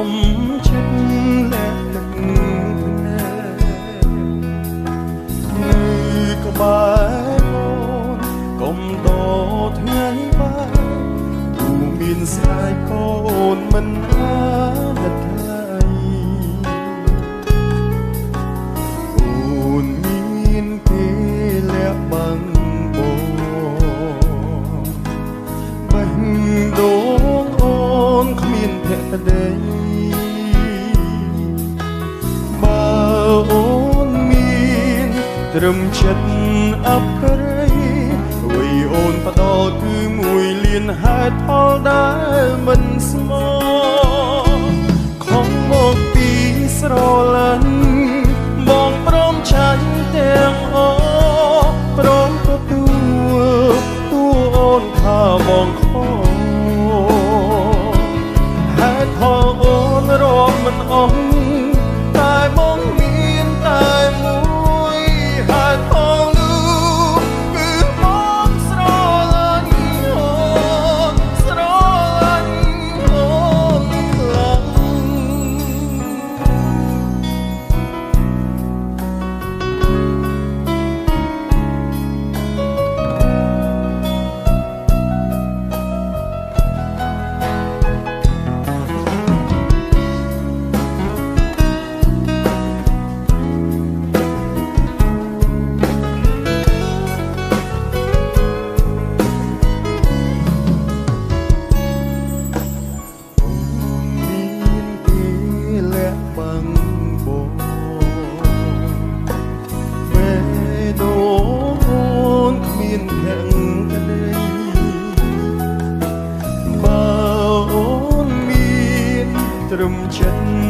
មចិត្តលែកទឹកភ្នែកនៅក្បែរអូនកុំដថ្ងៃបាយទូមានស្នេហ៍កូនមិនអាណិតថ្លៃអូនមានគេលាក់បាំងបងបេះដូងអូនគ្មានភក្តីបើអូនមានត្រឹមចិត្តអភ័យអ្វីអូនផ្ដោតគឺមួយលានហេតុផលដែលមិនស្មោះខំមកពីស្រឡាញ់បងព្រមចាញ់ទាំងអស់ព្រមទទួលទូអូនថាបងខុសហេតុផលអូនរាប់មិនអស់តែបងមានតែមួយហេតុផលនោះគឺបងស្រឡាញ់អូនស្រឡាញ់អូនខ្លាំងត្រឹមចិត្ត